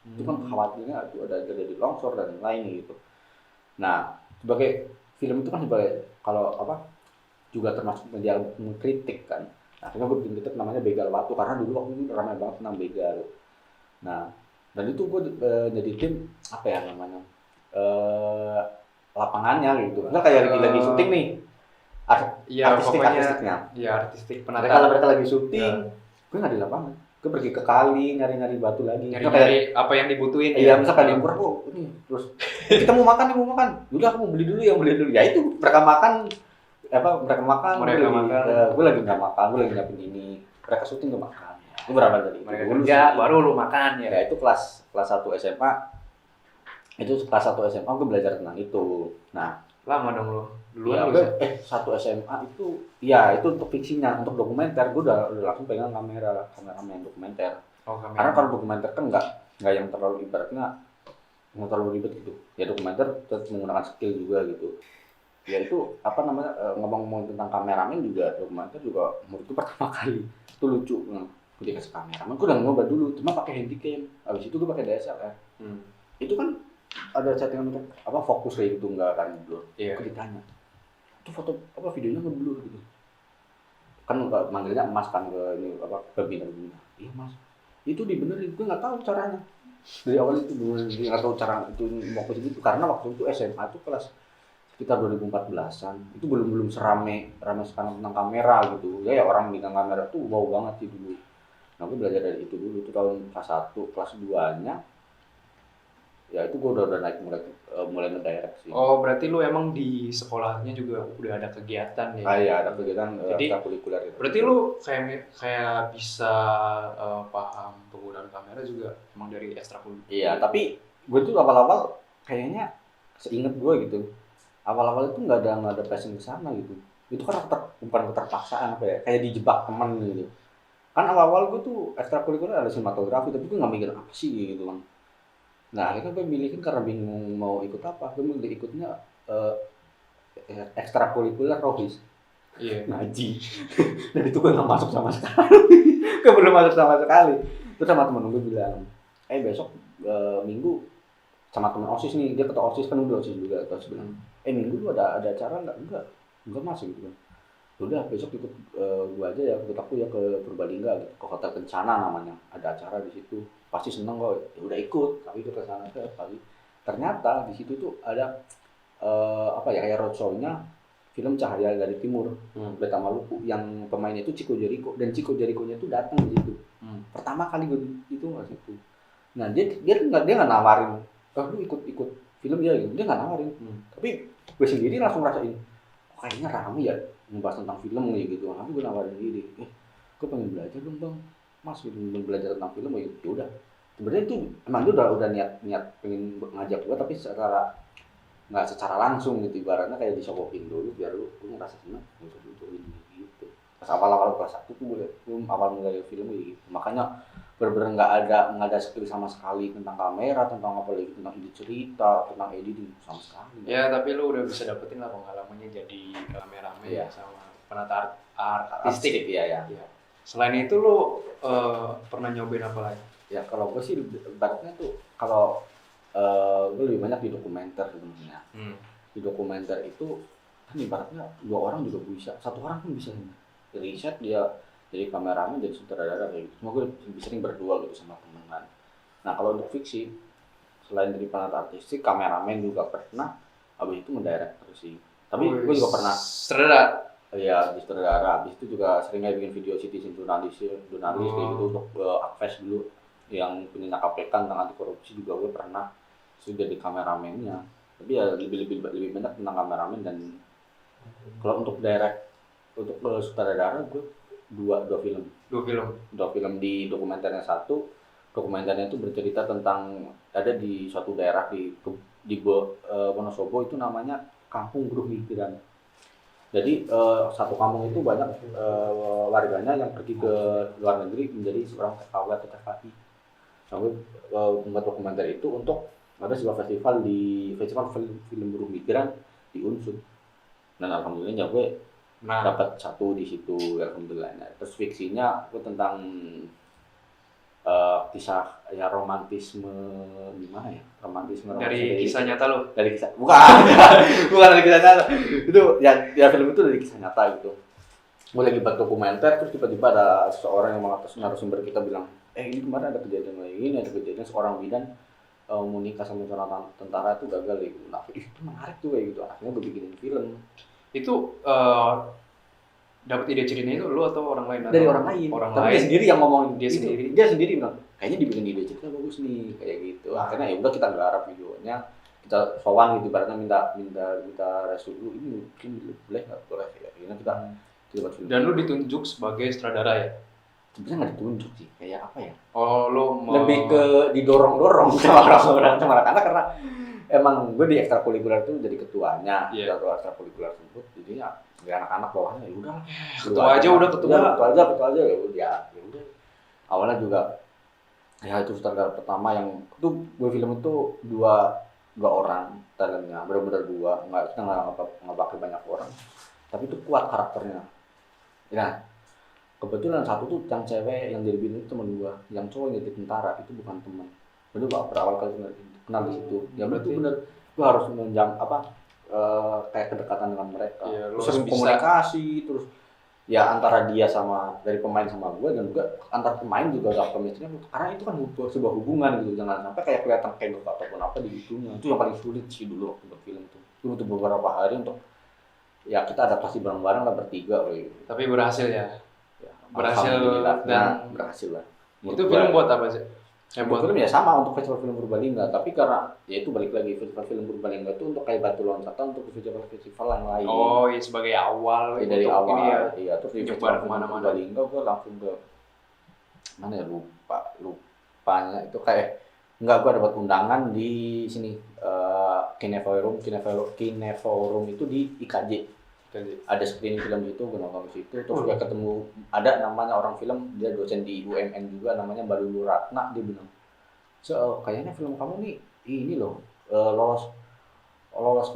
Itu kan khawatirnya itu ada terjadi longsor dan lain gitu. Nah, sebagai film itu kan sebagai kalau juga termasuk media mengkritik kan. Nah, akhirnya gue bikin kritik namanya Begal Batu karena dulu waktu itu ramai banget tentang begal. Nah, dan itu gue jadi tim namanya lapangannya gitu. Enggak kayak lagi syuting nih. Artistiknya. Iya, artistik penata. Mereka lagi syuting, gue nggak di lapangan. Gue pergi ke kali nyari batu lagi. Nyari apa yang dibutuhin. Iya, misalkan yang kurang, ini terus kita mau makan. Udah aku mau beli dulu. Ya itu mereka makan, gue lagi nggak makan, gue lagi nyiapin ini. Mereka syuting gue makan. Gue berawal dari mereka kerja, baru lu makan ya. Ya itu kelas 1 SMA. Itu kelas 1 SMA gue belajar tentang itu. Nah, lama dong lu. Duluan lu 1 SMA itu ya itu untuk fiksinya, untuk dokumenter gue udah langsung pegang kameramen dokumenter. Oh, kamera. Karena kalau dokumenter kan nggak yang terlalu ibaratnya nggak terlalu ribet gitu. Ya dokumenter tetap menggunakan skill juga gitu. Ya itu apa namanya ngomong-ngomong tentang kameramen juga, dokumenter juga menurutku pertama kali itu lucu. Gue dikasih kameramen, gue udah nyoba dulu cuma pakai handycam, habis itu gue pakai DSLR. Itu kan ada settingan untuk apa fokus kayak gitu nggak kan blur. Gue ditanya itu foto apa videonya ngeblur gitu kan, manggilnya Mas kan ke ini apa ke bina. Iya Mas, itu dibenerin. Gue nggak tahu caranya dari awal, itu nggak tahu cara itu fokus gitu karena waktu itu SMA itu kelas sekitar 2014-an, itu belum serame sekarang tentang kamera gitu. Ya orang megang kamera tuh wow banget sih dulu. Nah, gue belajar dari itu dulu, itu tahun kelas 1, kelas 2-nya. Ya itu gue udah naik mulai ngedirect sih. Oh, berarti lu emang di sekolahnya juga udah ada kegiatan ya? Iya, ada kegiatan jadi ekstrakurikuler gitu. Berarti lu kayak bisa paham penggunaan kamera juga emang dari ekstrakurikuler? Iya, tapi gue tuh awal-awal kayaknya seinget gue gitu. Awal-awal itu nggak ada passion ke sana gitu. Itu kan bukan keterpaksaan apa ya, kayak dijebak teman gitu. Kan awal-awal gue tuh ekstrakurikuler ada sinematografi, tapi gue nggak mikir apa sih gitu kan. Nah akhirnya gue milihin karena bingung mau ikut apa, gue milih ikutnya ekstrakurikuler rohis. Iya. Ngaji. Dan itu gue nggak masuk sama sekali. Gue belum masuk sama sekali. Terus sama temen gue bilang, besok minggu sama temen OSIS nih, dia ketua OSIS kan udah OSIS juga. Terus bilang, minggu lu ada acara nggak? Enggak masuk gitu kan. Udah besok ikut gue aja ya, ikut aku ya ke Purbalingga gitu, ke Hotel Kencana namanya, ada acara di situ, pasti seneng kok. Ya udah ikut, tapi ikut ke sana aja kali. Ternyata di situ tuh ada apa ya kayak roadshow-nya film Cahaya dari Timur, Beta Maluku, yang pemainnya itu Chico Jericho, dan Chico Jericho-nya tuh datang di situ. Pertama kali gue itu nggak situ. Nah dia nggak nawarin, lu ikut film dia gitu, dia nggak nawarin. Tapi gue sendiri langsung rasain, kayaknya rame ya membahas tentang film gitu. Tapi gue nawarin diri, gue pengen belajar dong bang, Mas gitu, belajar tentang film ya udah. Sebenarnya itu emang dia udah niat pengen ngajak gue, tapi nggak secara langsung gitu, ibaratnya kayak disogokin dulu biar lu ngerasa seneng gitu. Pas awal kelas 1 tuh gue awal mulai film gitu. Makanya bener-bener nggak ada skill sama sekali tentang kamera, tentang apa lagi, tentang ide cerita, tentang editing sama sekali. Ya tapi lu udah bisa dapetin lah pengalamannya jadi kameramen sama penata artistik ya. Selain itu lu pernah nyobain apa lagi? Ya kalau gue sih ibaratnya tuh kalau gue lebih banyak di dokumenter sebenarnya. Di dokumenter itu kan ibaratnya 2 orang juga bisa, 1 orang pun bisa riset dia jadi kameramen, jadi sutradara kayak gitu. Cuma gue lebih sering berdua gitu sama temen kan. Nah kalau untuk fiksi, selain dari penata artistik, kameramen juga pernah, habis itu mendirector sih. Tapi gue juga pernah sutradara. Iya, di sutradara. Habis itu juga seringnya bikin video citizen jurnalis kayak gitu untuk Akves dulu yang punya KPK tentang anti korupsi, juga gue pernah sudah jadi kameramennya. Tapi ya lebih banyak tentang kameramen. Dan kalau untuk untuk sutradara gue dua film di dokumenternya. Satu dokumenternya itu bercerita tentang ada di suatu daerah di Wonosobo, itu namanya Kampung Buruh Migran. Jadi satu kampung itu banyak warganya yang pergi ke luar negeri menjadi seorang TKW atau TKI. Sampai membuat dokumenter itu untuk ada sebuah festival film buruh migran di Unsur. Dan alhamdulillah gue dapat 1 di situ, alhamdulillah. Terus fiksinya itu tentang kisah ya romantisme, gimana ya, romantisme dari kisah nyata lo? Dari kisah bukan dari kisah nyata itu ya film itu dari kisah nyata gitu. Gue lagi buat dokumenter, terus tiba-tiba ada seseorang yang mengatas narasumber kita bilang, ini kemarin ada kejadian ini, ada kejadian seorang bidan mau nikah sama seorang tentara itu gagal gitu. Nah itu menarik tuh kayak gitu, akhirnya gue bikinin film. Itu dapat ide ceritanya itu lu atau orang lain? Dari orang lain. Tapi dia sendiri yang ngomong. Dia sendiri bilang, kayaknya dibikin ide cerita bagus nih kayak gitu. Akhirnya ya udah kita garap videonya, kita sowan gitu, ibaratnya minta restu dulu, ini mungkin boleh nggak, boleh ya. Akhirnya kita buat film. Dan lu ditunjuk sebagai sutradara ya? Sebenarnya nggak ditunjuk sih, kayak apa ya? Oh lu lebih ke didorong sama orang-orang, sama anak-anak, karena emang gue di ekstrakurikuler tuh jadi ketuanya, atau ekstrakurikuler tersebut, jadi ya anak-anak bawahnya ya udah ketua aja ya udah. Awalnya juga Ya itu sutradara pertama yang itu gue film itu dua orang talentnya, benar-benar dua, nggak kita nggak pakai banyak orang, tapi itu kuat karakternya. Ya kebetulan satu tuh yang cewek yang jadi bintang itu temen gue, yang cowok yang jadi tentara itu bukan teman. Itu gak berawal kali kenal di situ. Ya berarti bener gue harus menjam kayak kedekatan dengan mereka. Iya, Terus sering komunikasi terus ya antara dia sama dari pemain sama gue dan juga antar pemain juga gak chemistry karena itu kan sebuah hubungan gitu, jangan sampai kayak kelihatan kayak ataupun apa di itunya. Itu yang paling sulit sih dulu waktu buat film itu. Itu butuh beberapa hari untuk ya kita adaptasi bareng-bareng lah bertiga gitu. Tapi berhasil ya. Ya, Berhasil dan berhasil lah. Itu film buat apa sih? Buat film ya sama untuk festival film Purbalingga, tapi karena ya itu balik lagi festival film Purbalingga itu untuk kayak batu loncatan untuk festival yang lain. Oh iya sebagai awal ya, dari awal ini ya. Iya terus di festival film Purbalingga gue langsung ke mana ya lupanya itu kayak enggak, gue dapat undangan di sini Kineforum itu di IKJ. Ada screening film gitu, gue nonton di situ, terus gue ketemu ada namanya orang film, dia dosen di UMN juga, namanya Balulu Ratna. Dia bilang, kayaknya film kamu nih ini loh lolos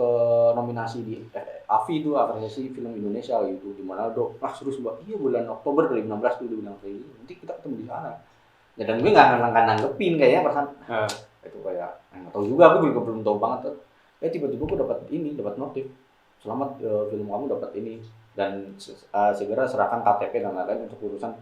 ke nominasi di AFI itu, apresiasi film Indonesia gitu di Manado. Serius mbak? Iya bulan Oktober 2016 tuh dia bilang kayak gitu. Nanti kita ketemu di sana. Ya dan gue nggak nanggepin kayaknya perasaan. Itu kayak nggak tahu juga, aku juga belum tahu banget. Tiba-tiba gue dapat notif. Selamat film kamu dapat ini dan segera serahkan KTP dan lain-lain untuk urusan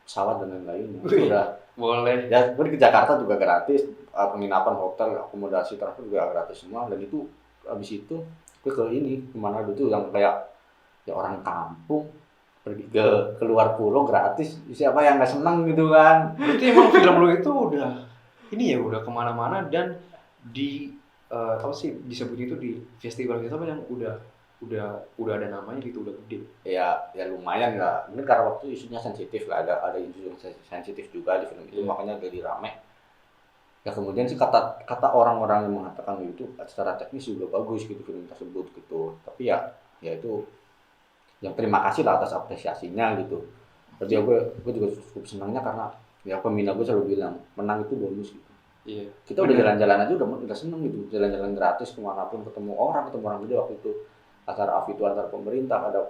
pesawat dan lain-lain. Udah boleh. Ya, gue ke Jakarta juga gratis, penginapan, hotel, akomodasi, transport juga gratis semua. Dan itu abis itu gue ke Manado tuh yang kayak ya orang kampung pergi ke keluar pulau gratis. Siapa yang nggak seneng gitu kan? Berarti emang film lu itu udah ini ya udah kemana-mana dan di apa sih disebut itu di festival yang udah ada namanya gitu, udah gede. Ya lumayan lah. Mungkin karena waktu isunya sensitif lah, ada isu yang sensitif juga di film itu, makanya jadi rame. Ya kemudian sih kata orang-orang yang mengatakan itu secara teknis juga bagus gitu film tersebut gitu. Tapi ya itu yang terima kasih lah atas apresiasinya gitu. Tapi ya gue juga cukup senangnya karena ya pembina gue selalu bilang menang itu bonus gitu. Iya. Kita udah jalan-jalan aja udah seneng gitu, jalan-jalan gratis kemanapun, ketemu orang gede waktu itu. Acara AFI itu antar pemerintah, ada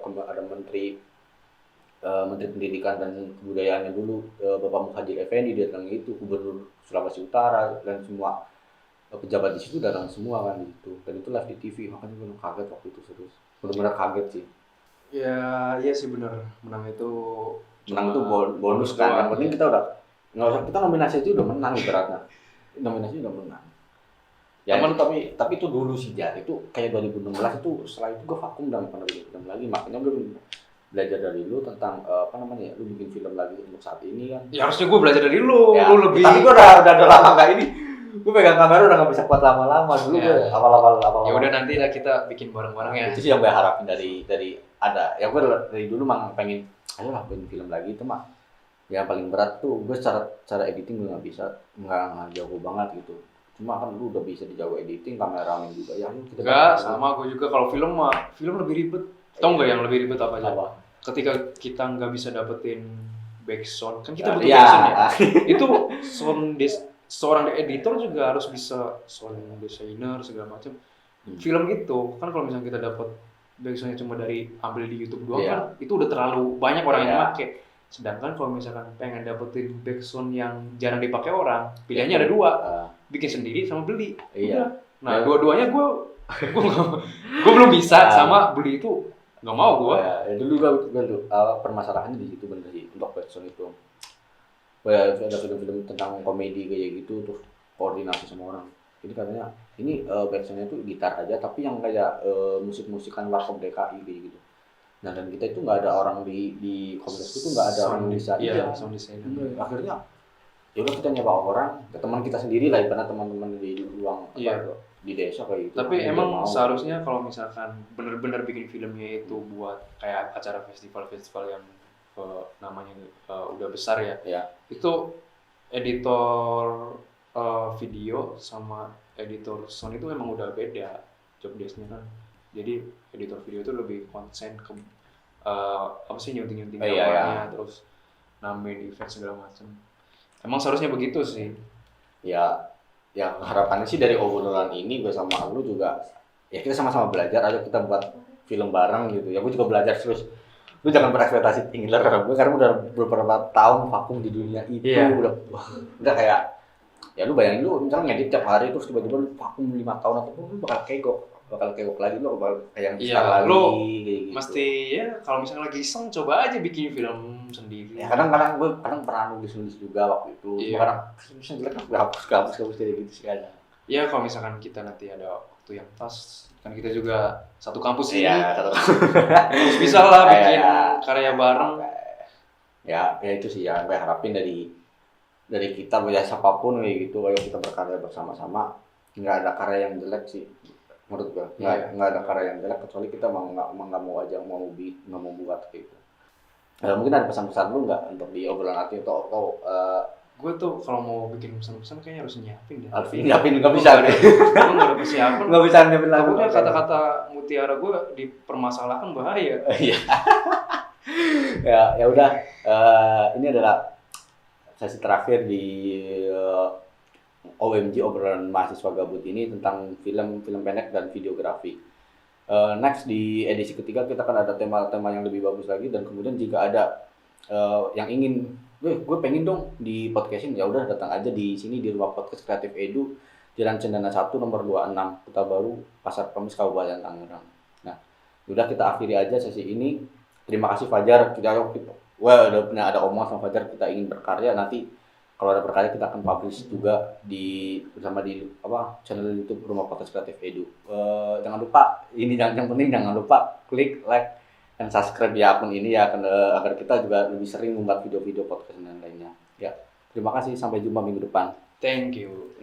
menteri pendidikan dan kebudayaannya dulu, Bapak Muhadjir Effendi datang itu, gubernur Sulawesi Utara dan semua pejabat di situ datang semua kan gitu. Dan itu live di TV, makanya gue kaget waktu itu, serius benar-benar kaget sih. Ya iya sih benar, menang itu bonus kan, yang penting kita udah nggak usah, kita nominasi itu udah menang ibaratnya, nominasi udah menang. Ya tapi itu dulu sih Jar, itu kayak 2016 itu, setelah itu gue vakum dan pernah bikin film lagi, makanya gue belajar dari lu tentang lu bikin film lagi untuk saat ini kan. Ya harusnya gue belajar dari lu, ya, lu lebih. Tapi gue udah lama nggak ini, gue pegang kamera udah nggak bisa kuat lama-lama dulu ya. Gue awal-awal. Ya udah nanti lah kita bikin bareng-bareng ya. Itu sih yang gue harapin dari ada. Ya gue dari dulu mang pengen, ayolah bikin film lagi itu mah. Yang paling berat tuh gue cara editing gue nggak bisa, nggak jago banget gitu. Cuma kan lu udah bisa dijago editing, kameramen juga ya. Enggak, sama gue juga. Kalau film lebih ribet. Tau nggak yang lebih ribet apa aja? Ketika kita nggak bisa dapetin backsound, kan kita butuh backsound ya. Itu seorang editor juga harus bisa, sound designer segala macam. Film itu kan kalau misalnya kita dapet backsoundnya cuma dari ambil di YouTube doang kan, itu udah terlalu banyak orang yang pakai. Sedangkan kalau misalkan pengen dapetin backsound yang jarang dipakai orang, pilihannya ada dua, bikin sendiri sama beli. Udah. Nah dua-duanya gue belum bisa, sama beli itu nggak mau gue. Ya dulu gue permasalahannya di situ bener sih untuk backsound itu. Ada film-film tentang komedi kayak gitu terus koordinasi sama orang. Jadi katanya ini backsoundnya tuh gitar aja, tapi yang kayak musik-musikan Warkop DKI kayak gitu. Nah dan kita itu nggak ada orang di kompleks itu, nggak ada orang bisa sound designer. Akhirnya ya udah kita nyewa orang, ke teman kita sendiri lah, ibarat teman-teman di ruang di desa kayak gitu. Tapi emang seharusnya kalau misalkan bener-bener bikin filmnya itu buat kayak acara festival yang namanya udah besar ya. Itu editor video sama editor sound itu memang udah beda job desk-nya kan. Jadi editor video itu lebih konsen ke nyunting gambarnya, terus nambahin effect segala macam. Emang seharusnya begitu sih. Ya, ya harapannya sih dari obrolan ini gue sama lu juga, ya kita sama-sama belajar, ayo kita buat film bareng gitu. Ya gue juga belajar terus. Lu jangan berekspektasi tinggi lah karena gue karena udah beberapa tahun vakum di dunia itu, Iya. udah kayak ya lu bayangin lu misalnya ngedit tiap hari terus tiba-tiba lu vakum 5 tahun atau lu bakal kegok lagi, lu bakal kayak Iya, start lagi lu kayak gitu. Mesti ya kalau misalnya lagi iseng coba aja bikin film sendiri. Ya kadang-kadang gue pernah nulis juga waktu itu. Iya. Kadang nulisnya jelek kan gue hapus kayak gitu sih kadang. Ya kalau misalkan kita nanti ada waktu yang pas, kan kita juga satu kampus ini, Iya, satu. harus bisa lah bikin Kayak- karya bareng. Ya itu sih yang gue harapin dari kita, ya siapapun kayak gitu, ayo kita berkarya bersama-sama. Nggak ada karya yang jelek sih menurut gue. Iya. Nggak ada karya yang jelek kecuali kita nggak mau aja nggak mau buat gitu. Mungkin ada pesan-pesan lu nggak untuk di obrolan hati atau Gue tuh kalau mau bikin pesan-pesan kayaknya harus nyiapin deh. nyiapin nggak bisa nih. Gue nggak ada persiapan. Nggak bisa nyiapin lagu. Takutnya kata-kata mutiara gue dipermasalahkan bahaya. Iya. Ya udah, ini adalah sesi terakhir di OMG obrolan mahasiswa gabut ini tentang film pendek dan videografi. Next di edisi ketiga kita akan ada tema-tema yang lebih bagus lagi, dan kemudian jika ada yang ingin gue pengen dong di podcastin, ya udah datang aja di sini di Rumah Podcast Kreatif Edu, Jalan Cendana 1 nomor 26 Kota Baru, Pasar Kemis, Kabupaten Tangerang. Nah, udah kita akhiri aja sesi ini. Terima kasih Fajar. Udah ada omongan sama Fajar, kita ingin berkarya, nanti kalau ada berkarya kita akan publish juga bersama di channel YouTube Rumah Podcast Kreatif Edu. Jangan lupa, ini yang penting jangan lupa klik like dan subscribe ya akun ini ya, agar kita juga lebih sering membuat video-video podcast dan lainnya. Ya, terima kasih, sampai jumpa minggu depan. Thank you.